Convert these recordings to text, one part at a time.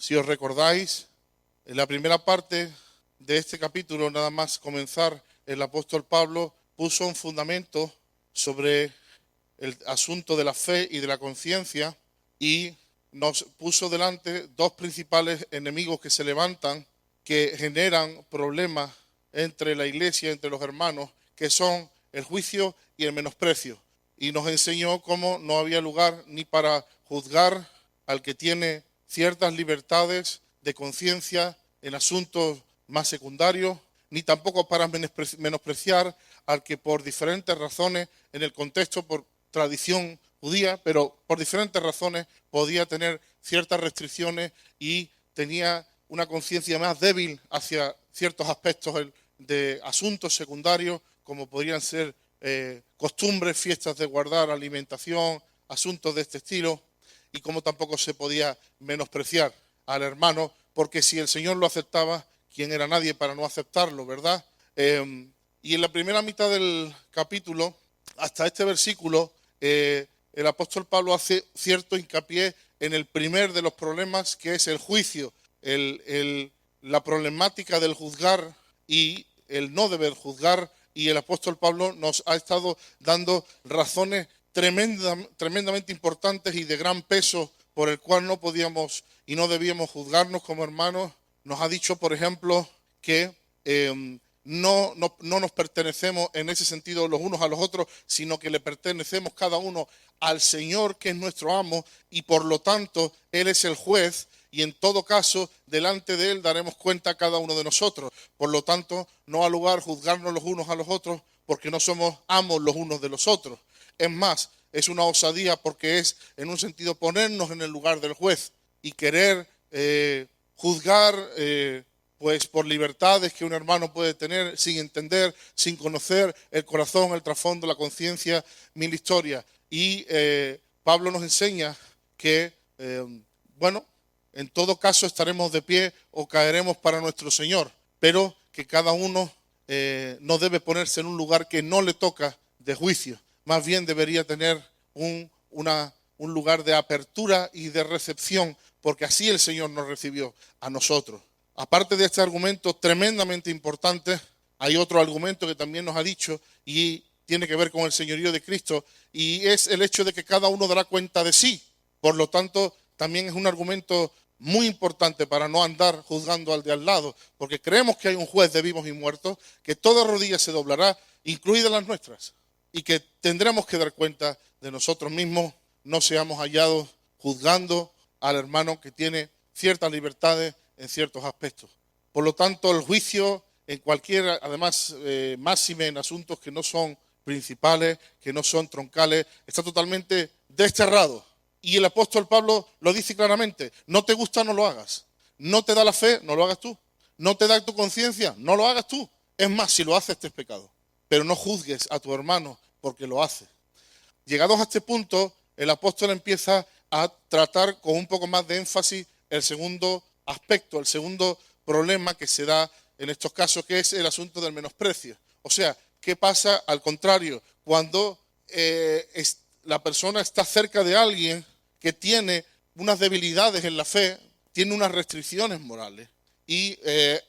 Si os recordáis, en la primera parte de este capítulo, nada más comenzar, el apóstol Pablo puso un fundamento sobre el asunto de la fe y de la conciencia y nos puso delante dos principales enemigos que se levantan, que generan problemas entre la iglesia, entre los hermanos, que son el juicio y el menosprecio. Y nos enseñó cómo no había lugar ni para juzgar al que tiene ciertas libertades de conciencia en asuntos más secundarios, ni tampoco para menospreciar al que por diferentes razones, en el contexto, por tradición judía, pero por diferentes razones podía tener ciertas restricciones y tenía una conciencia más débil hacia ciertos aspectos de asuntos secundarios, como podrían ser costumbres, fiestas de guardar, alimentación, asuntos de este estilo, y como tampoco se podía menospreciar al hermano, porque si el Señor lo aceptaba, ¿quién era nadie para no aceptarlo, verdad? Y en la primera mitad del capítulo, hasta este versículo, el apóstol Pablo hace cierto hincapié en el primer de los problemas, que es el juicio, la problemática del juzgar y el no deber juzgar, y el apóstol Pablo nos ha estado dando razones tremendamente importantes y de gran peso por el cual no podíamos y no debíamos juzgarnos como hermanos. Nos ha dicho, por ejemplo, que no nos pertenecemos en ese sentido los unos a los otros, sino que le pertenecemos cada uno al Señor, que es nuestro amo, y por lo tanto Él es el juez, y en todo caso delante de Él daremos cuenta a cada uno de nosotros. Por lo tanto, no ha lugar juzgarnos los unos a los otros, porque no somos amos los unos de los otros. Es más, es una osadía, porque es en un sentido ponernos en el lugar del juez y querer juzgar pues por libertades que un hermano puede tener sin entender, sin conocer el corazón, el trasfondo, la conciencia, mil historias. Y Pablo nos enseña que, en todo caso estaremos de pie o caeremos para nuestro Señor, pero que cada uno no debe ponerse en un lugar que no le toca de juicio. Más bien debería tener un lugar de apertura y de recepción, porque así el Señor nos recibió a nosotros. Aparte de este argumento tremendamente importante, hay otro argumento que también nos ha dicho y tiene que ver con el señorío de Cristo, y es el hecho de que cada uno dará cuenta de sí. Por lo tanto, también es un argumento muy importante para no andar juzgando al de al lado, porque creemos que hay un juez de vivos y muertos, que toda rodilla se doblará, incluidas las nuestras, y que tendremos que dar cuenta de nosotros mismos, no seamos hallados juzgando al hermano que tiene ciertas libertades en ciertos aspectos. Por lo tanto, el juicio en cualquier, además, máxime en asuntos que no son principales, que no son troncales, está totalmente desterrado. Y el apóstol Pablo lo dice claramente: no te gusta, no lo hagas. No te da la fe, no lo hagas tú. No te da tu conciencia, no lo hagas tú. Es más, si lo haces, este es pecado. Pero no juzgues a tu hermano porque lo hace. Llegados a este punto, el apóstol empieza a tratar con un poco más de énfasis el segundo aspecto, el segundo problema que se da en estos casos, que es el asunto del menosprecio. O sea, ¿qué pasa al contrario? Cuando la persona está cerca de alguien que tiene unas debilidades en la fe, tiene unas restricciones morales, y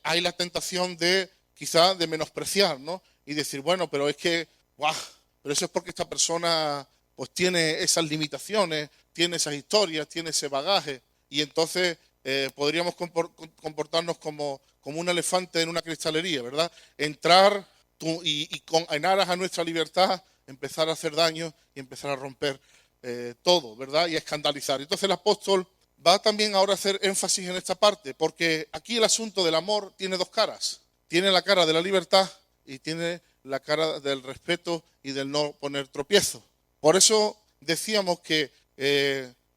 hay la tentación de, quizá, de menospreciar, ¿no? Y decir, bueno, pero es que, ¡guau! Pero eso es porque esta persona pues tiene esas limitaciones, tiene esas historias, tiene ese bagaje, y entonces podríamos comportarnos como un elefante en una cristalería, ¿verdad? Entrar en aras a nuestra libertad, empezar a hacer daño y empezar a romper todo, ¿verdad? Y a escandalizar. Entonces el apóstol va también ahora a hacer énfasis en esta parte, porque aquí el asunto del amor tiene dos caras. Tiene la cara de la libertad y tiene la cara del respeto y del no poner tropiezo. Por eso decíamos que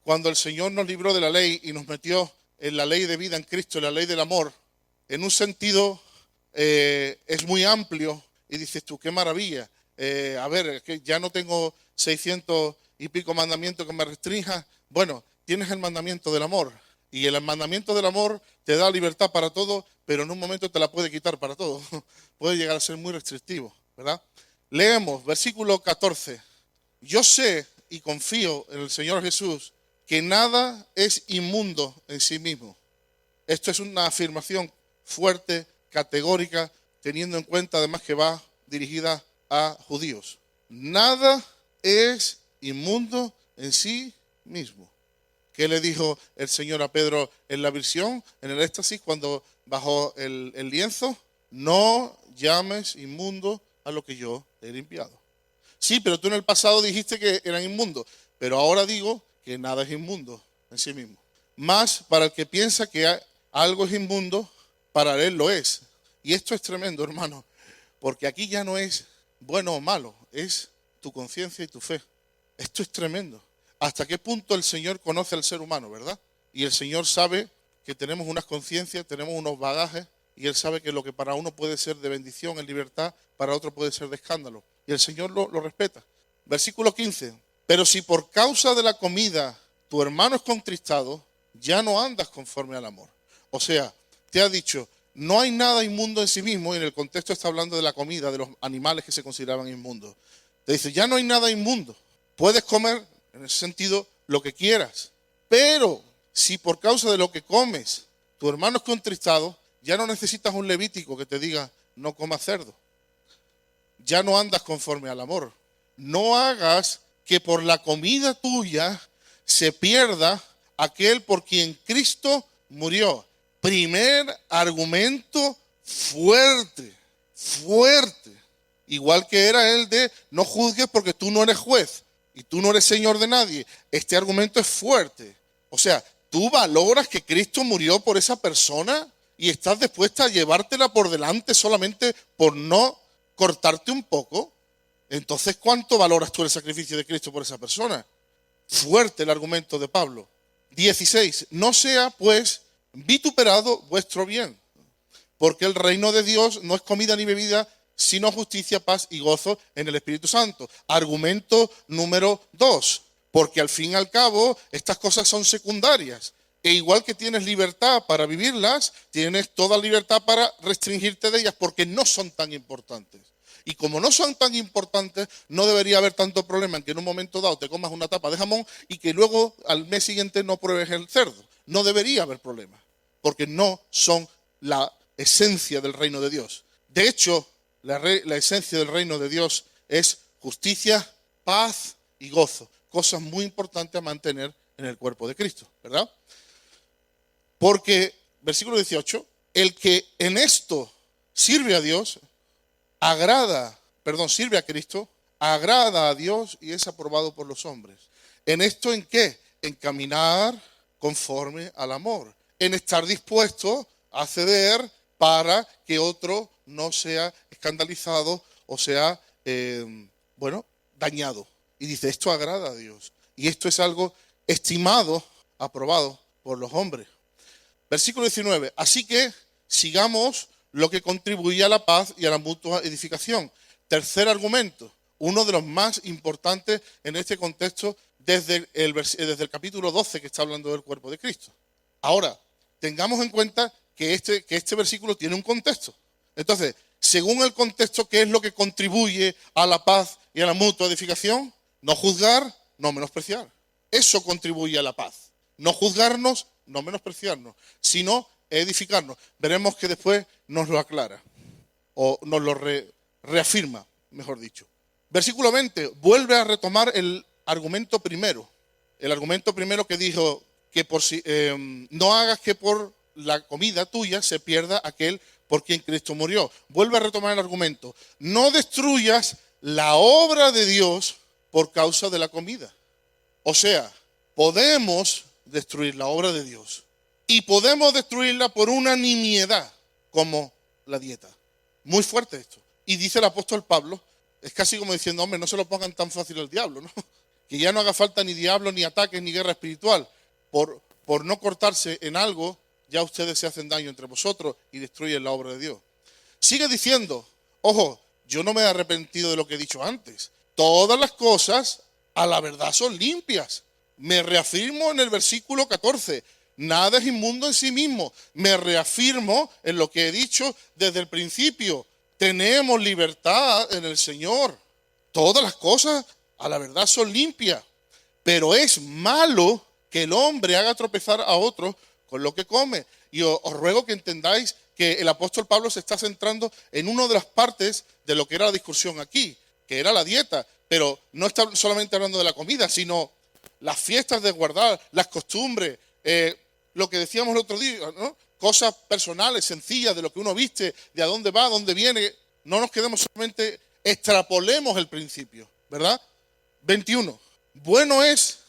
cuando el Señor nos libró de la ley y nos metió en la ley de vida en Cristo, en la ley del amor, en un sentido es muy amplio, y dices tú, qué maravilla. A ver, es que ya no tengo 600 y pico mandamientos que me restrinjan. Bueno, tienes el mandamiento del amor, y el mandamiento del amor te da libertad para todo, pero en un momento te la puede quitar para todo. Puede llegar a ser muy restrictivo, ¿verdad? Leemos, versículo 14. Yo sé y confío en el Señor Jesús que nada es inmundo en sí mismo. Esto es una afirmación fuerte, categórica, teniendo en cuenta además que va dirigida a judíos. Nada es inmundo en sí mismo. ¿Qué le dijo el Señor a Pedro en la visión, en el éxtasis, cuando bajó el lienzo? No llames inmundo a lo que yo he limpiado. Sí, pero tú en el pasado dijiste que eran inmundos, pero ahora digo que nada es inmundo en sí mismo. Más para el que piensa que algo es inmundo, para él lo es. Y esto es tremendo, hermano, porque aquí ya no es bueno o malo, es tu conciencia y tu fe. Esto es tremendo. ¿Hasta qué punto el Señor conoce al ser humano, verdad? Y el Señor sabe que tenemos unas conciencias, tenemos unos bagajes, y Él sabe que lo que para uno puede ser de bendición, en libertad, para otro puede ser de escándalo. Y el Señor lo respeta. Versículo 15. Pero si por causa de la comida tu hermano es contristado, ya no andas conforme al amor. O sea, te ha dicho, no hay nada inmundo en sí mismo, y en el contexto está hablando de la comida, de los animales que se consideraban inmundos. Te dice, ya no hay nada inmundo. Puedes comer, en ese sentido, lo que quieras. Pero si por causa de lo que comes tu hermano es contristado, ya no necesitas un levítico que te diga, no comas cerdo. Ya no andas conforme al amor. No hagas que por la comida tuya se pierda aquel por quien Cristo murió. Primer argumento fuerte, fuerte. Igual que era el de no juzgues porque tú no eres juez y tú no eres señor de nadie. Este argumento es fuerte. O sea, ¿tú valoras que Cristo murió por esa persona y estás dispuesta a llevártela por delante solamente por no cortarte un poco? Entonces, ¿cuánto valoras tú el sacrificio de Cristo por esa persona? Fuerte el argumento de Pablo. 16. No sea, pues, vituperado vuestro bien, porque el reino de Dios no es comida ni bebida, sino justicia, paz y gozo en el Espíritu Santo. Argumento número 2. Porque al fin y al cabo, estas cosas son secundarias. E igual que tienes libertad para vivirlas, tienes toda libertad para restringirte de ellas, porque no son tan importantes. Y como no son tan importantes, no debería haber tanto problema en que en un momento dado te comas una tapa de jamón y que luego al mes siguiente no pruebes el cerdo. No debería haber problema, porque no son la esencia del reino de Dios. De hecho, la esencia del reino de Dios es justicia, paz y gozo. Cosas muy importantes a mantener en el cuerpo de Cristo, ¿verdad? Porque, versículo 18, el que en esto sirve a Dios, sirve a Cristo, agrada a Dios y es aprobado por los hombres. ¿En esto en qué? En caminar conforme al amor, en estar dispuesto a ceder para que otro no sea escandalizado o sea, dañado. Y dice, esto agrada a Dios. Y esto es algo estimado, aprobado por los hombres. Versículo 19. Así que sigamos lo que contribuye a la paz y a la mutua edificación. Tercer argumento, uno de los más importantes en este contexto desde el capítulo 12 que está hablando del cuerpo de Cristo. Ahora, tengamos en cuenta que este versículo tiene un contexto. Entonces, según el contexto, ¿qué es lo que contribuye a la paz y a la mutua edificación? No juzgar, no menospreciar. Eso contribuye a la paz. No juzgarnos, no menospreciarnos, sino edificarnos. Veremos que después nos lo aclara, o nos lo reafirma, mejor dicho. Versículo 20, vuelve a retomar el argumento primero. El argumento primero que dijo que no hagas que por la comida tuya se pierda aquel por quien Cristo murió. Vuelve a retomar el argumento. No destruyas la obra de Dios por causa de la comida. O sea, podemos destruir la obra de Dios y podemos destruirla por una nimiedad como la dieta. Muy fuerte esto. Y dice el apóstol Pablo, es casi como diciendo, hombre, no se lo pongan tan fácil al diablo, ¿no? Que ya no haga falta ni diablo, ni ataques, ni guerra espiritual. Por no cortarse en algo, ya ustedes se hacen daño entre vosotros y destruyen la obra de Dios. Sigue diciendo, ojo, yo no me he arrepentido de lo que he dicho antes. Todas las cosas a la verdad son limpias. Me reafirmo en el versículo 14. Nada es inmundo en sí mismo. Me reafirmo en lo que he dicho desde el principio. Tenemos libertad en el Señor. Todas las cosas a la verdad son limpias. Pero es malo que el hombre haga tropezar a otro con lo que come. Y os ruego que entendáis que el apóstol Pablo se está centrando en una de las partes de lo que era la discusión aquí, que era la dieta, pero no está solamente hablando de la comida, sino las fiestas de guardar, las costumbres, lo que decíamos el otro día, ¿no? Cosas personales, sencillas, de lo que uno viste, de a dónde va, a dónde viene. No nos quedemos solamente, extrapolemos el principio, ¿verdad? 21. Bueno es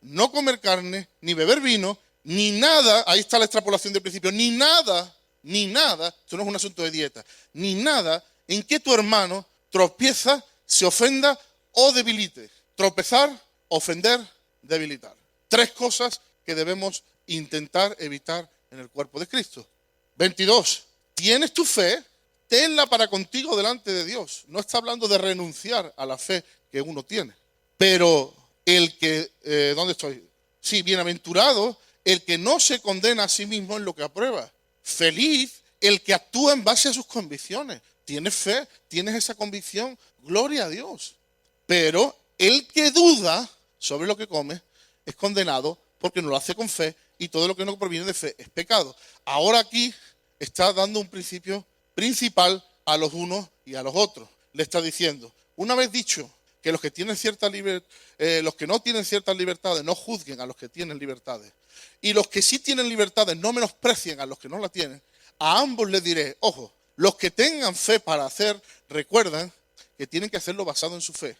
no comer carne, ni beber vino, ni nada, ahí está la extrapolación del principio, ni nada, esto no es un asunto de dieta, ni nada en que tu hermano tropieza, se ofenda o debilite. Tropezar, ofender, debilitar. 3 cosas que debemos intentar evitar en el cuerpo de Cristo. 22. ¿Tienes tu fe? Tenla para contigo delante de Dios. No está hablando de renunciar a la fe que uno tiene. Pero el que, ¿dónde estoy? Sí, bienaventurado el que no se condena a sí mismo en lo que aprueba. Feliz el que actúa en base a sus convicciones. Tienes fe, tienes esa convicción, gloria a Dios. Pero el que duda sobre lo que come es condenado porque no lo hace con fe, y todo lo que no proviene de fe es pecado. Ahora aquí está dando un principio principal a los unos y a los otros. Le está diciendo, una vez dicho que los que tienen los que no tienen ciertas libertades no juzguen a los que tienen libertades, y los que sí tienen libertades no menosprecien a los que no la tienen, a ambos les diré, ojo, los que tengan fe para hacer, recuerden que tienen que hacerlo basado en su fe.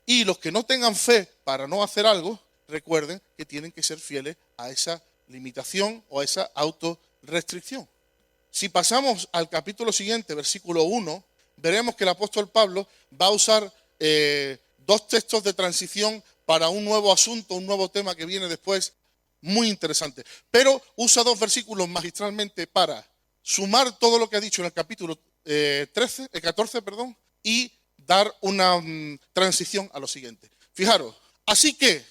Y los que no tengan fe para no hacer algo, recuerden que tienen que ser fieles a esa limitación o a esa autorrestricción. Si pasamos al capítulo siguiente, versículo 1, veremos que el apóstol Pablo va a usar 2 textos de transición para un nuevo asunto, un nuevo tema que viene después, muy interesante. Pero usa 2 versículos magistralmente para sumar todo lo que ha dicho en el capítulo 14, y dar una transición a lo siguiente. Fijaros, así que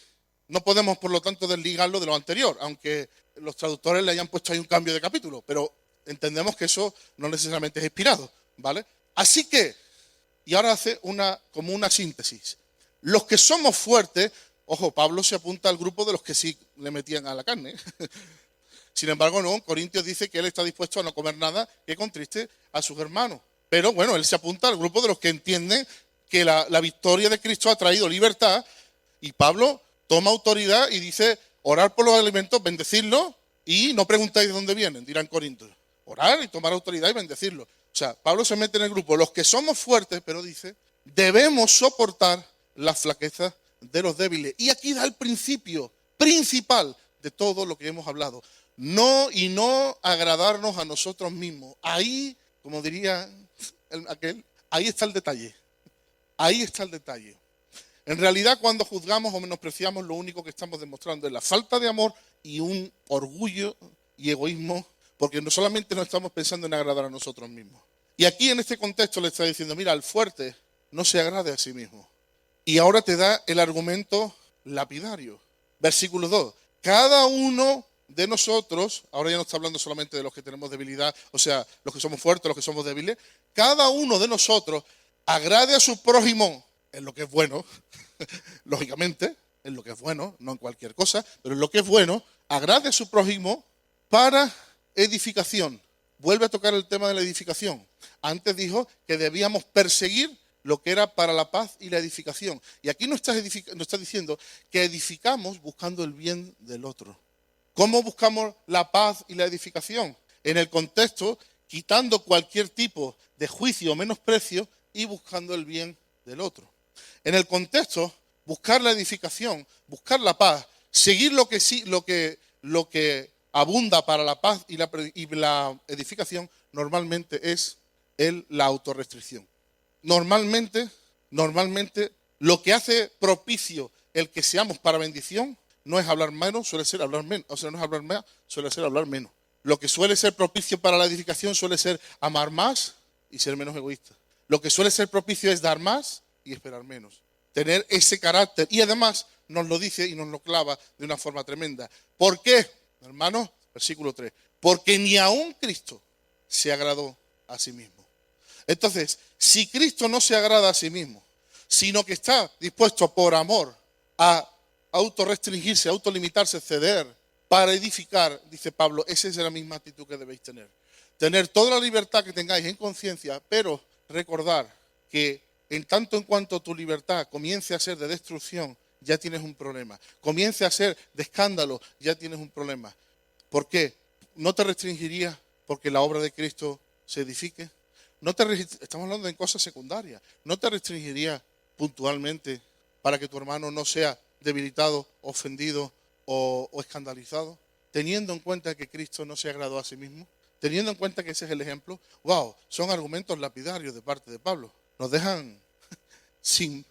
no podemos, por lo tanto, desligarlo de lo anterior, aunque los traductores le hayan puesto ahí un cambio de capítulo, pero entendemos que eso no necesariamente es inspirado, ¿vale? Así que, y ahora hace como una síntesis. Los que somos fuertes, ojo, Pablo se apunta al grupo de los que sí le metían a la carne. Sin embargo, no, en Corintios dice que él está dispuesto a no comer nada que contriste a sus hermanos. Pero bueno, él se apunta al grupo de los que entienden que la victoria de Cristo ha traído libertad, y Pablo toma autoridad y dice, orar por los alimentos, bendecirlos, y no preguntáis de dónde vienen, dirán Corintios. Orar y tomar autoridad y bendecirlos. O sea, Pablo se mete en el grupo, los que somos fuertes, pero dice, debemos soportar las flaquezas de los débiles. Y aquí da el principio principal de todo lo que hemos hablado. No agradarnos a nosotros mismos. Ahí, como diría aquel, ahí está el detalle. Ahí está el detalle. En realidad, cuando juzgamos o menospreciamos, lo único que estamos demostrando es la falta de amor y un orgullo y egoísmo, porque no solamente no estamos pensando en agradar a nosotros mismos. Y aquí en este contexto le está diciendo, mira, el fuerte no se agrade a sí mismo. Y ahora te da el argumento lapidario. Versículo 2. Cada uno de nosotros, ahora ya no está hablando solamente de los que tenemos debilidad, o sea, los que somos fuertes, los que somos débiles, cada uno de nosotros agrade a su prójimo en lo que es bueno, lógicamente, en lo que es bueno, no en cualquier cosa, pero en lo que es bueno, agrade a su prójimo para edificación. Vuelve a tocar el tema de la edificación. Antes dijo que debíamos perseguir lo que era para la paz y la edificación. Y aquí nos está diciendo que edificamos buscando el bien del otro. ¿Cómo buscamos la paz y la edificación? En el contexto, quitando cualquier tipo de juicio o menosprecio y buscando el bien del otro. En el contexto, buscar la edificación, buscar la paz, seguir lo que abunda para la paz y la edificación, normalmente es la autorrestricción. Normalmente, lo que hace propicio el que seamos para bendición no es hablar menos, suele ser hablar menos. O sea, no es hablar más, suele ser hablar menos. Lo que suele ser propicio para la edificación suele ser amar más y ser menos egoísta. Lo que suele ser propicio es dar más y esperar menos. Tener ese carácter. Y además nos lo dice y nos lo clava de una forma tremenda. ¿Por qué? Hermanos, versículo 3. Porque ni aun Cristo se agradó a sí mismo. Entonces, si Cristo no se agrada a sí mismo, sino que está dispuesto por amor a autorrestringirse, autolimitarse, ceder, para edificar, dice Pablo, esa es la misma actitud que debéis tener. Tener toda la libertad que tengáis en conciencia, pero recordar que en tanto en cuanto tu libertad comience a ser de destrucción, ya tienes un problema. Comience a ser de escándalo, ya tienes un problema. ¿Por qué? ¿No te restringiría porque la obra de Cristo se edifique? Estamos hablando de cosas secundarias. ¿No te restringiría puntualmente para que tu hermano no sea debilitado, ofendido o escandalizado? Teniendo en cuenta que Cristo no se agradó a sí mismo. Teniendo en cuenta que ese es el ejemplo. ¡Wow! Son argumentos lapidarios de parte de Pablo. Nos dejan sin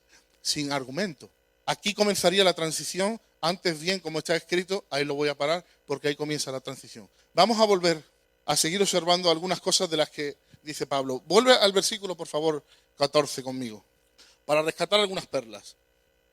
argumento. Aquí comenzaría la transición. Antes bien, como está escrito, ahí lo voy a parar porque ahí comienza la transición. Vamos a volver a seguir observando algunas cosas de las que dice Pablo. Vuelve al versículo, por favor, 14 conmigo, para rescatar algunas perlas.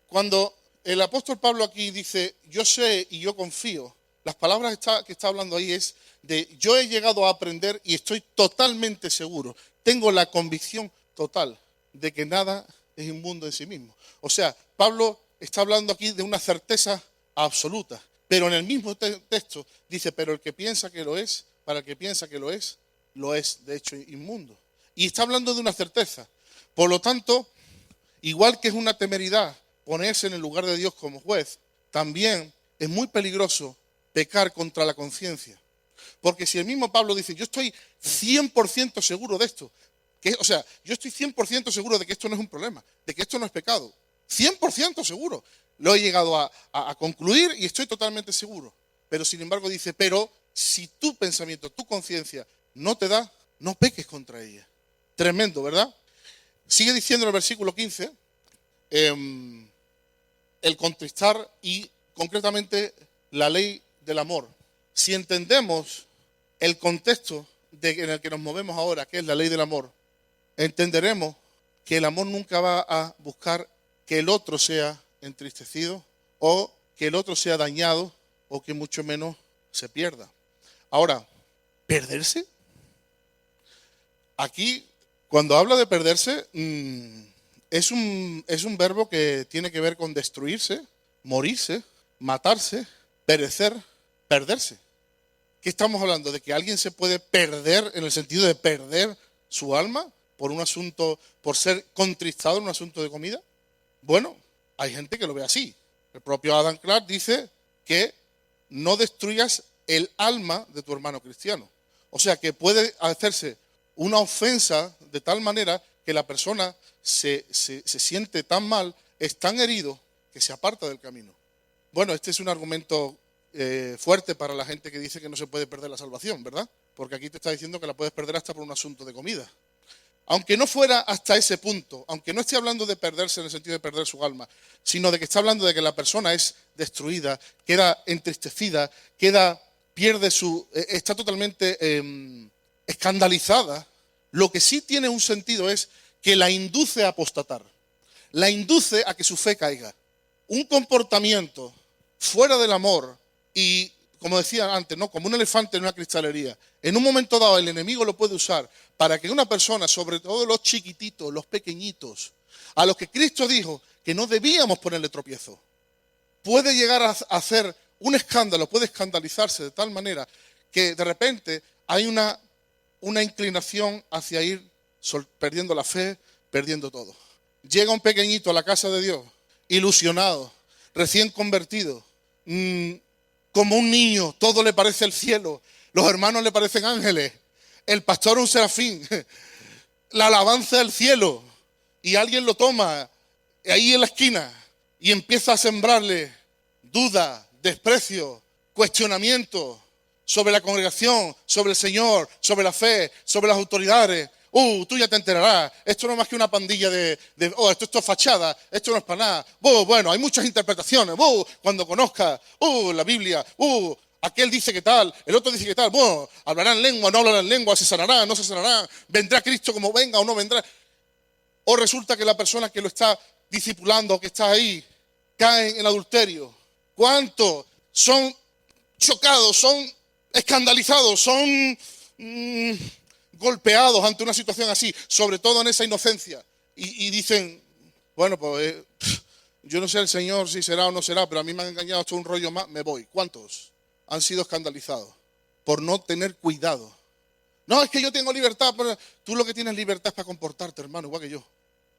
Cuando el apóstol Pablo aquí dice, yo sé y yo confío, las palabras que está hablando ahí es de, yo he llegado a aprender y estoy totalmente seguro, tengo la convicción total de que nada es inmundo en sí mismo. O sea, Pablo está hablando aquí de una certeza absoluta, pero en el mismo texto dice, pero el que piensa que lo es, para el que piensa que lo es de hecho inmundo. Y está hablando de una certeza. Por lo tanto, igual que es una temeridad ponerse en el lugar de Dios como juez, también es muy peligroso pecar contra la conciencia. Porque si el mismo Pablo dice, yo estoy 100% seguro de esto, yo estoy 100% seguro de que esto no es un problema, de que esto no es pecado, 100% seguro. Lo he llegado a concluir y estoy totalmente seguro. Pero sin embargo dice, pero si tu pensamiento, tu conciencia no te da, no peques contra ella. Tremendo, ¿verdad? Sigue diciendo en el versículo 15, el contristar y concretamente la ley del amor. Si entendemos el contexto en el que nos movemos ahora, que es la ley del amor, entenderemos que el amor nunca va a buscar que el otro sea entristecido o que el otro sea dañado o que mucho menos se pierda. Ahora, ¿perderse? Aquí, cuando habla de perderse, es un verbo que tiene que ver con destruirse, morirse, matarse, perecer, perderse. ¿Qué estamos hablando? ¿De que alguien se puede perder en el sentido de perder su alma por un asunto, por ser contristado en un asunto de comida? Bueno, hay gente que lo ve así. El propio Adam Clark dice que no destruyas el alma de tu hermano cristiano. O sea que puede hacerse una ofensa de tal manera que la persona se siente tan mal, es tan herido, que se aparta del camino. Bueno, este es un argumento fuerte para la gente que dice que no se puede perder la salvación, ¿verdad? Porque aquí te está diciendo que la puedes perder hasta por un asunto de comida. Aunque no fuera hasta ese punto, aunque no esté hablando de perderse en el sentido de perder su alma, sino de que está hablando de que la persona es destruida, queda entristecida, está totalmente escandalizada. Lo que sí tiene un sentido es que la induce a apostatar, la induce a que su fe caiga. Un comportamiento fuera del amor y, como decía antes, ¿no?, como un elefante en una cristalería, en un momento dado el enemigo lo puede usar para que una persona, sobre todo los chiquititos, los pequeñitos, a los que Cristo dijo que no debíamos ponerle tropiezo, puede llegar a hacer un escándalo, puede escandalizarse de tal manera que de repente hay una inclinación hacia ir perdiendo la fe, perdiendo todo. Llega un pequeñito a la casa de Dios, ilusionado, recién convertido, como un niño, todo le parece el cielo, los hermanos le parecen ángeles, el pastor un serafín, la alabanza del cielo, y alguien lo toma ahí en la esquina y empieza a sembrarle duda, desprecio, cuestionamiento sobre la congregación, sobre el Señor, sobre la fe, sobre las autoridades. Tú ya te enterarás, esto no es más que una pandilla esto es fachada, esto no es para nada. Bueno, hay muchas interpretaciones, cuando conozcas, la Biblia, aquel dice que tal, el otro dice que tal, hablarán lengua, no hablarán lengua, se sanará, no se sanará, vendrá Cristo como venga o no vendrá. O resulta que la persona que lo está discipulando, que está ahí, cae en adulterio. ¿Cuántos son chocados, son escandalizados, son golpeados ante una situación así, sobre todo en esa inocencia, y dicen, bueno, pues yo no sé el Señor si será o no será, pero a mí me han engañado, esto es un rollo más, me voy? ¿Cuántos? han sido escandalizados por no tener cuidado. No, es que yo tengo libertad. Pero tú lo que tienes libertad es para comportarte, hermano, igual que yo.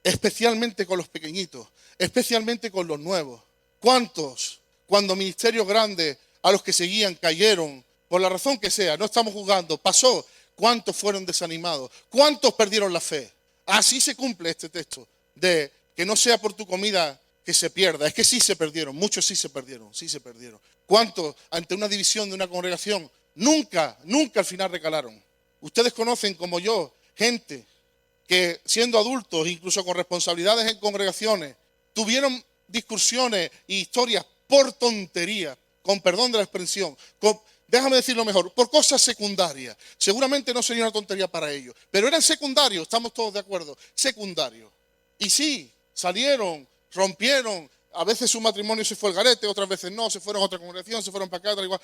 Especialmente con los pequeñitos, especialmente con los nuevos. ¿Cuántos, cuando ministerios grandes a los que seguían cayeron, por la razón que sea, no estamos jugando, pasó, cuántos fueron desanimados, cuántos perdieron la fe? Así se cumple este texto, de que no sea por tu comida que se pierda. Es que sí se perdieron, muchos sí se perdieron, sí se perdieron. ¿Cuántos ante una división de una congregación nunca al final recalaron? Ustedes conocen como yo gente que siendo adultos, incluso con responsabilidades en congregaciones, tuvieron discusiones y historias por tonterías, con perdón de la expresión, déjame decirlo mejor, por cosas secundarias. Seguramente no sería una tontería para ellos, pero eran secundarios, estamos todos de acuerdo, secundarios. Y sí, salieron, rompieron, a veces su matrimonio se fue al garete, otras veces no, se fueron a otra congregación, se fueron para acá, otra igual.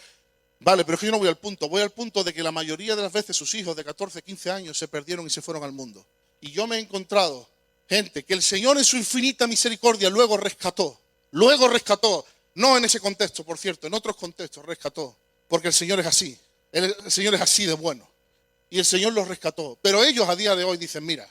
Vale, pero es que yo no voy al punto de que la mayoría de las veces sus hijos de 14, 15 años se perdieron y se fueron al mundo. Y yo me he encontrado gente que el Señor en su infinita misericordia luego rescató, no en ese contexto, por cierto, en otros contextos rescató, porque el Señor es así, el Señor es así de bueno, y el Señor los rescató. Pero ellos a día de hoy dicen, mira,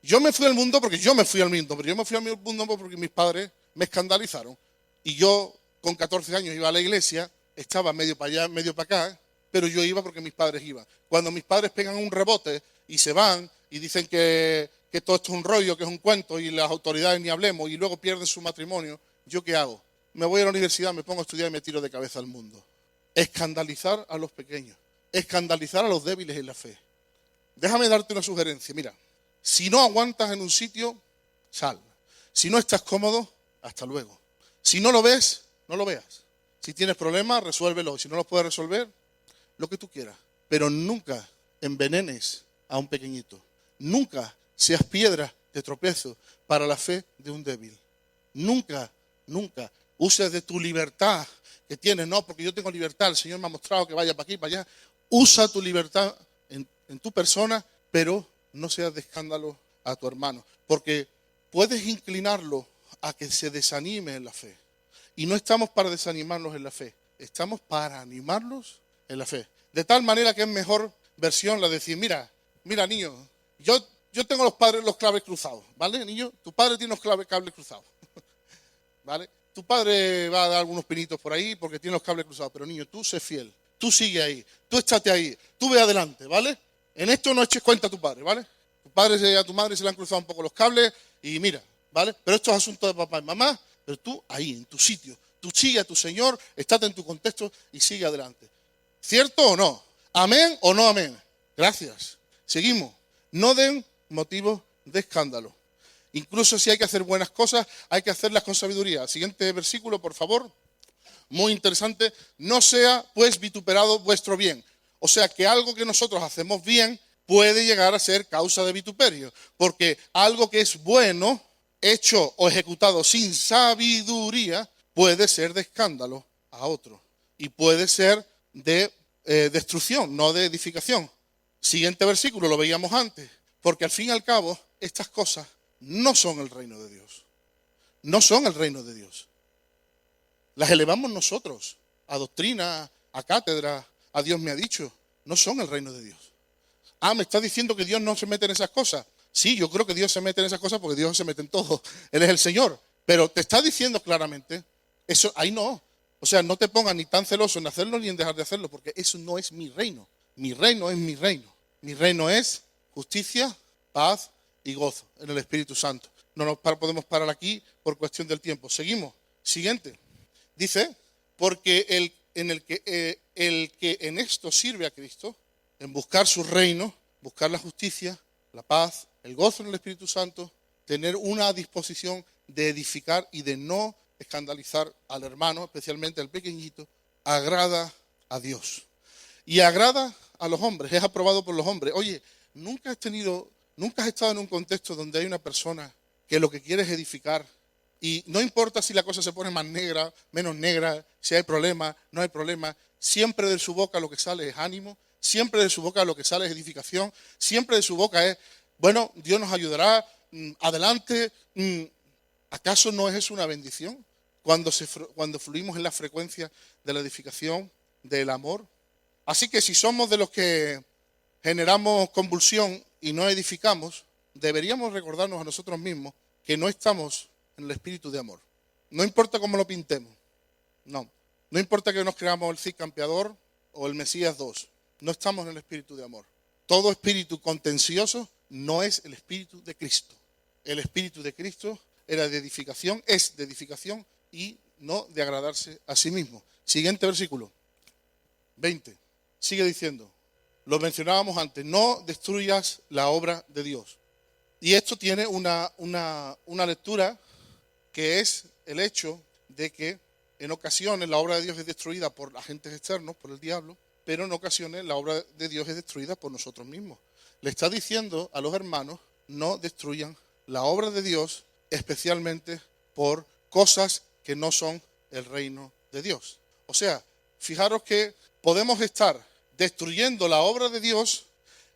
yo me fui al mundo porque yo me fui al mundo, pero yo me fui al mundo porque mis padres me escandalizaron, y yo con 14 años iba a la iglesia, estaba medio para allá, medio para acá, pero yo iba porque mis padres iban. Cuando mis padres pegan un rebote y se van y dicen que todo esto es un rollo, que es un cuento y las autoridades ni hablemos y luego pierden su matrimonio, ¿yo qué hago? Me voy a la universidad, me pongo a estudiar y me tiro de cabeza al mundo. Escandalizar a los pequeños, escandalizar a los débiles en la fe. Déjame darte una sugerencia, mira, si no aguantas en un sitio, sal. Si no estás cómodo, hasta luego. Si no lo ves, no lo veas. Si tienes problemas, resuélvelo. Si no los puedes resolver, lo que tú quieras. Pero nunca envenenes a un pequeñito. Nunca seas piedra de tropiezo para la fe de un débil. Nunca uses de tu libertad que tienes. No, porque yo tengo libertad. El Señor me ha mostrado que vaya para aquí, para allá. Usa tu libertad en tu persona, pero no seas de escándalo a tu hermano. Porque puedes inclinarlo a que se desanime en la fe. Y no estamos para desanimarlos en la fe, estamos para animarlos en la fe. De tal manera que es mejor versión la de decir, mira niño, yo tengo los cables cruzados, ¿vale, niño? Tu padre tiene los cables cruzados, ¿vale? Tu padre va a dar algunos pinitos por ahí porque tiene los cables cruzados, pero niño, tú sé fiel, tú sigue ahí, tú estate ahí, tú ve adelante, ¿vale? En esto no eches cuenta a tu padre, ¿vale? A tu madre se le han cruzado un poco los cables y mira, ¿vale? Pero esto es asunto de papá y mamá. Pero tú ahí, en tu sitio, tú sigue a tu Señor, estate en tu contexto y sigue adelante. ¿Cierto o no? ¿Amén o no amén? Gracias. Seguimos. No den motivos de escándalo. Incluso si hay que hacer buenas cosas, hay que hacerlas con sabiduría. Siguiente versículo, por favor. Muy interesante. No sea, pues, vituperado vuestro bien. O sea, que algo que nosotros hacemos bien puede llegar a ser causa de vituperio. Porque algo que es bueno, hecho o ejecutado sin sabiduría, puede ser de escándalo a otro. Y puede ser de destrucción, no de edificación. Siguiente versículo, lo veíamos antes. Porque al fin y al cabo, estas cosas no son el reino de Dios. No son el reino de Dios. Las elevamos nosotros a doctrina, a cátedra, a Dios me ha dicho. No son el reino de Dios. Ah, ¿me está diciendo que Dios no se mete en esas cosas? Sí, yo creo que Dios se mete en esas cosas porque Dios se mete en todo. Él es el Señor. Pero te está diciendo claramente, eso ahí no. O sea, no te pongas ni tan celoso en hacerlo ni en dejar de hacerlo, porque eso no es mi reino. Mi reino es mi reino. Mi reino es justicia, paz y gozo en el Espíritu Santo. No nos podemos parar aquí por cuestión del tiempo. Seguimos. Siguiente. Dice, porque el que en esto sirve a Cristo, en buscar su reino, buscar la justicia, la paz, el gozo en el Espíritu Santo, tener una disposición de edificar y de no escandalizar al hermano, especialmente al pequeñito, agrada a Dios. Y agrada a los hombres, es aprobado por los hombres. Oye, nunca has estado en un contexto donde hay una persona que lo que quiere es edificar. Y no importa si la cosa se pone más negra, menos negra, si hay problema, no hay problema. Siempre de su boca lo que sale es ánimo. Siempre de su boca lo que sale es edificación. Siempre de su boca es, bueno, Dios nos ayudará, adelante. ¿Acaso no es eso una bendición? Cuando fluimos en la frecuencia de la edificación, del amor. Así que si somos de los que generamos convulsión y no edificamos, deberíamos recordarnos a nosotros mismos que no estamos en el espíritu de amor. No importa cómo lo pintemos, no. No importa que nos creamos el Cid campeador o el Mesías 2, no estamos en el espíritu de amor. Todo espíritu contencioso no es el espíritu de Cristo. El espíritu de Cristo era de edificación, es de edificación y no de agradarse a sí mismo. Siguiente versículo, 20. Sigue diciendo, lo mencionábamos antes, no destruyas la obra de Dios. Y esto tiene una lectura que es el hecho de que en ocasiones la obra de Dios es destruida por agentes externos, por el diablo, pero en ocasiones la obra de Dios es destruida por nosotros mismos. Le está diciendo a los hermanos, no destruyan la obra de Dios, especialmente por cosas que no son el reino de Dios. O sea, fijaros que podemos estar destruyendo la obra de Dios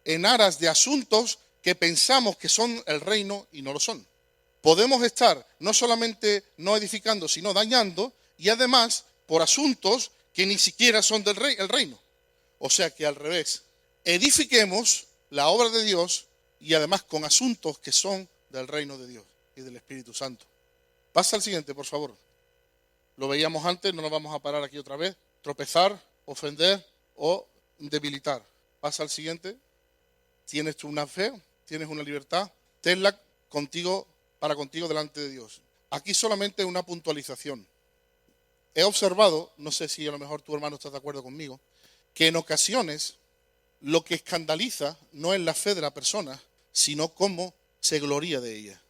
en aras de asuntos que pensamos que son el reino y no lo son. Podemos estar no solamente no edificando, sino dañando, y además por asuntos que ni siquiera son del el reino. O sea que al revés, edifiquemos la obra de Dios y además con asuntos que son del reino de Dios y del Espíritu Santo. Pasa al siguiente, por favor. Lo veíamos antes, no nos vamos a parar aquí otra vez. Tropezar, ofender o debilitar. Pasa al siguiente. Tienes tú una fe, tienes una libertad, tenla contigo, para contigo delante de Dios. Aquí solamente una puntualización. He observado, no sé si a lo mejor tu hermano está de acuerdo conmigo, que en ocasiones lo que escandaliza no es la fe de la persona, sino cómo se gloria de ella.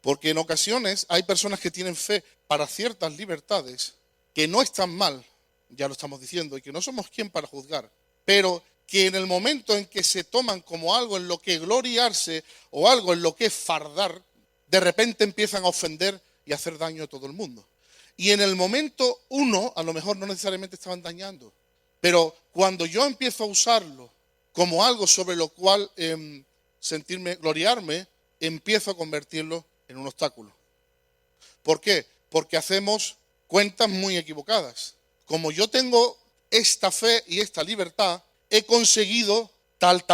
Porque en ocasiones hay personas que tienen fe para ciertas libertades que no están mal, ya lo estamos diciendo, y que no somos quien para juzgar, pero que en el momento en que se toman como algo en lo que gloriarse o algo en lo que fardar, de repente empiezan a ofender y a hacer daño a todo el mundo. Y en el momento uno, a lo mejor no necesariamente estaban dañando, pero cuando yo empiezo a usarlo como algo sobre lo cual gloriarme, empiezo a convertirlo en un obstáculo. ¿Por qué? Porque hacemos cuentas muy equivocadas. Como yo tengo esta fe y esta libertad, he conseguido tal.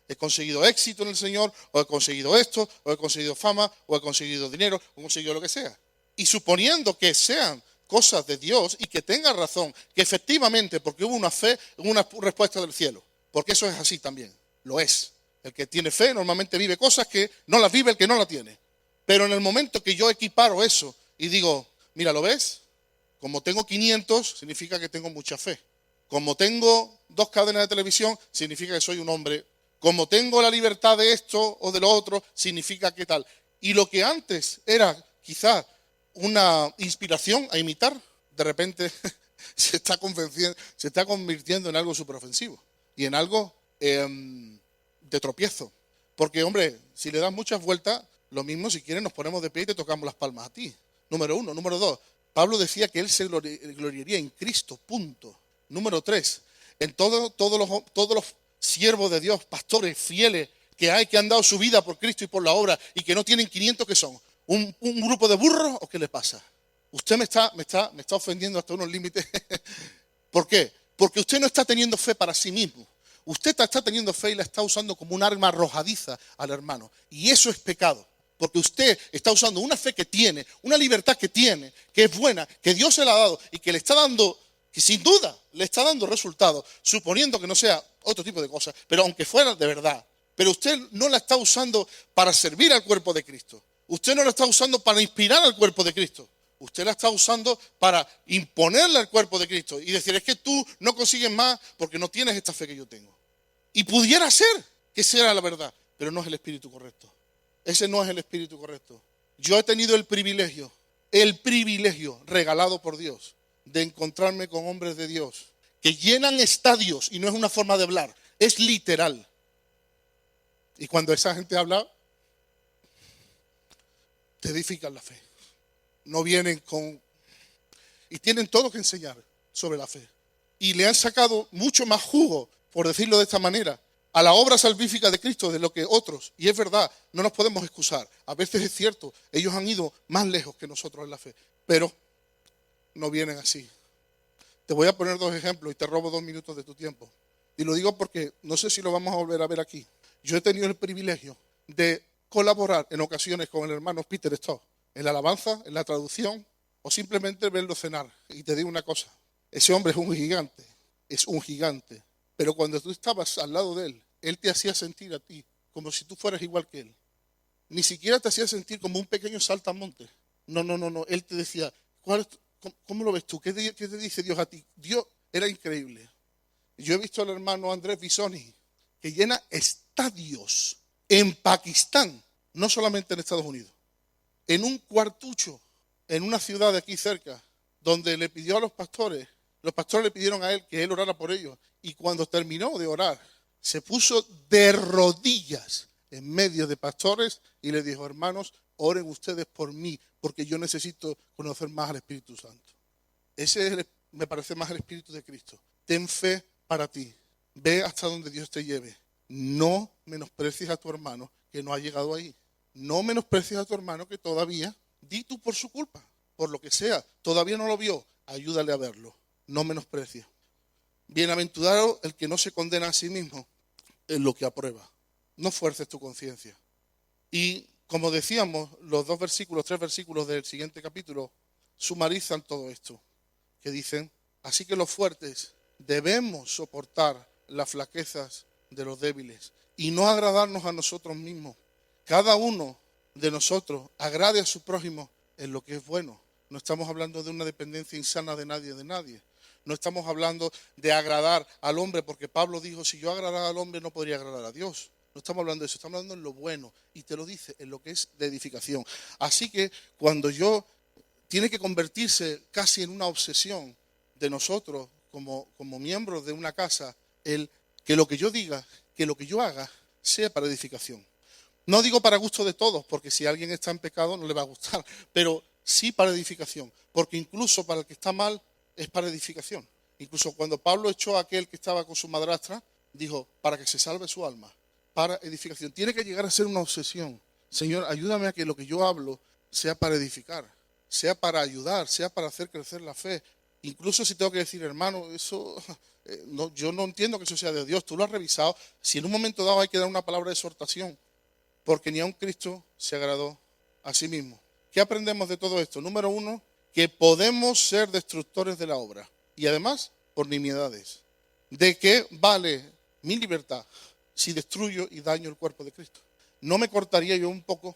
He conseguido éxito en el Señor, o he conseguido esto, o he conseguido fama, o he conseguido dinero, o he conseguido lo que sea. Y suponiendo que sean cosas de Dios y que tenga razón, que efectivamente, porque hubo una fe, hubo una respuesta del cielo, porque eso es así también, lo es. El que tiene fe normalmente vive cosas que no las vive el que no la tiene. Pero en el momento que yo equiparo eso y digo, mira, ¿lo ves? Como tengo 500, significa que tengo mucha fe. Como tengo 2 cadenas de televisión, significa que soy un hombre. Como tengo la libertad de esto o de lo otro, significa que tal. Y lo que antes era quizá una inspiración a imitar, de repente se está convirtiendo en algo superofensivo y en algo de tropiezo. Porque, hombre, si le das muchas vueltas, lo mismo si quieres nos ponemos de pie y te tocamos las palmas a ti. Número 1. Número 2. Pablo decía que él se gloriaría en Cristo, punto. Número 3. En todos los siervos de Dios, pastores fieles que hay, que han dado su vida por Cristo y por la obra y que no tienen 500, ¿qué son? ¿Un grupo de burros o qué le pasa? Usted me está ofendiendo hasta unos límites. ¿Por qué? Porque usted no está teniendo fe para sí mismo. Usted está teniendo fe y la está usando como un arma arrojadiza al hermano. Y eso es pecado. Porque usted está usando una fe que tiene, una libertad que tiene, que es buena, que Dios se la ha dado y que le está dando, que sin duda le está dando resultados, suponiendo que no sea otro tipo de cosas, pero aunque fuera de verdad. Pero usted no la está usando para servir al cuerpo de Cristo. Usted no la está usando para inspirar al cuerpo de Cristo. Usted la está usando para imponerle al cuerpo de Cristo y decir, es que tú no consigues más porque no tienes esta fe que yo tengo. Y pudiera ser que sea la verdad, pero no es el espíritu correcto. Ese no es el espíritu correcto. Yo he tenido el privilegio regalado por Dios de encontrarme con hombres de Dios que llenan estadios, y no es una forma de hablar, es literal. Y cuando esa gente habla, te edifican la fe. No vienen con... Y tienen todo que enseñar sobre la fe. Y le han sacado mucho más jugo, por decirlo de esta manera, a la obra salvífica de Cristo de lo que otros. Y es verdad, no nos podemos excusar. A veces es cierto, ellos han ido más lejos que nosotros en la fe. Pero no vienen así. Te voy a poner dos ejemplos y te robo 2 minutos de tu tiempo. Y lo digo porque no sé si lo vamos a volver a ver aquí. Yo he tenido el privilegio de colaborar en ocasiones con el hermano Peter Stock en la alabanza, en la traducción o simplemente verlo cenar. Y te digo una cosa, ese hombre es un gigante. Pero cuando tú estabas al lado de él te hacía sentir a ti como si tú fueras igual que él. Ni siquiera te hacía sentir como un pequeño saltamonte. No. Él te decía, ¿cómo lo ves tú? ¿Qué te dice Dios a ti? Dios era increíble. Yo he visto al hermano Andrés Bisoni, que llena estadios en Pakistán, no solamente en Estados Unidos, en un cuartucho, en una ciudad de aquí cerca, donde le pidió a los pastores le pidieron a él que él orara por ellos, y cuando terminó de orar, se puso de rodillas en medio de pastores y le dijo, hermanos, oren ustedes por mí, porque yo necesito conocer más al Espíritu Santo. Ese me parece más el Espíritu de Cristo. Ten fe para ti. Ve hasta donde Dios te lleve. No menosprecies a tu hermano que no ha llegado ahí. No menosprecies a tu hermano que todavía, di tú por su culpa, por lo que sea, todavía no lo vio, ayúdale a verlo. No menosprecies. Bienaventurado el que no se condena a sí mismo en lo que aprueba. No fuerces tu conciencia. Y como decíamos, los 3 versículos del siguiente capítulo sumarizan todo esto, que dicen, así que los fuertes debemos soportar las flaquezas de los débiles y no agradarnos a nosotros mismos. Cada uno de nosotros agrade a su prójimo en lo que es bueno. No estamos hablando de una dependencia insana de nadie. No estamos hablando de agradar al hombre, porque Pablo dijo, si yo agradara al hombre no podría agradar a Dios. No estamos hablando de eso, estamos hablando en lo bueno. Y te lo dice, en lo que es de edificación. Así que cuando tiene que convertirse casi en una obsesión de nosotros como miembros de una casa, que lo que yo diga, que lo que yo haga, sea para edificación. No digo para gusto de todos, porque si alguien está en pecado no le va a gustar, pero sí para edificación, porque incluso para el que está mal es para edificación. Incluso cuando Pablo echó a aquel que estaba con su madrastra, dijo, para que se salve su alma, para edificación. Tiene que llegar a ser una obsesión. Señor, ayúdame a que lo que yo hablo sea para edificar, sea para ayudar, sea para hacer crecer la fe. Incluso si tengo que decir, hermano, eso, yo no entiendo que eso sea de Dios, tú lo has revisado. Si en un momento dado hay que dar una palabra de exhortación, porque ni aun Cristo se agradó a sí mismo. ¿Qué aprendemos de todo esto? Número 1, que podemos ser destructores de la obra y además por nimiedades. ¿De qué vale mi libertad si destruyo y daño el cuerpo de Cristo? ¿No me cortaría yo un poco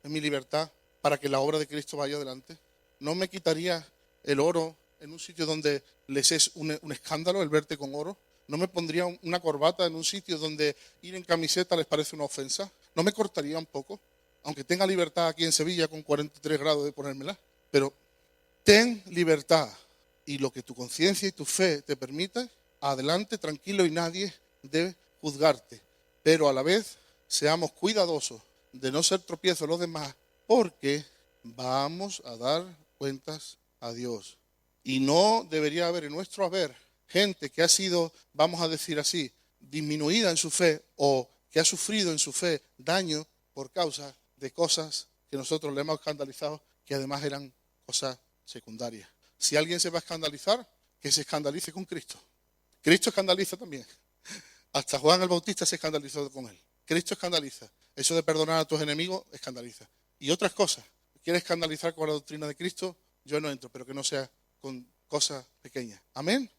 en mi libertad para que la obra de Cristo vaya adelante? ¿No me quitaría el oro en un sitio donde les es un escándalo el verte con oro? ¿No me pondría una corbata en un sitio donde ir en camiseta les parece una ofensa? ¿No me cortaría un poco? Aunque tenga libertad aquí en Sevilla con 43 grados de ponérmela. Pero ten libertad y lo que tu conciencia y tu fe te permitan, adelante, tranquilo y nadie debe juzgarte. Pero a la vez seamos cuidadosos de no ser tropiezos los demás, porque vamos a dar cuentas a Dios. Y no debería haber en nuestro haber gente que ha sido, vamos a decir así, disminuida en su fe o que ha sufrido en su fe daño por causa de cosas que nosotros le hemos escandalizado, que además eran cosas secundarias. Si alguien se va a escandalizar, que se escandalice con Cristo. Cristo escandaliza también. Hasta Juan el Bautista se escandalizó con él. Cristo escandaliza. Eso de perdonar a tus enemigos, escandaliza. Y otras cosas. ¿Quieres escandalizar con la doctrina de Cristo? Yo no entro, pero que no sea con cosas pequeñas. Amén.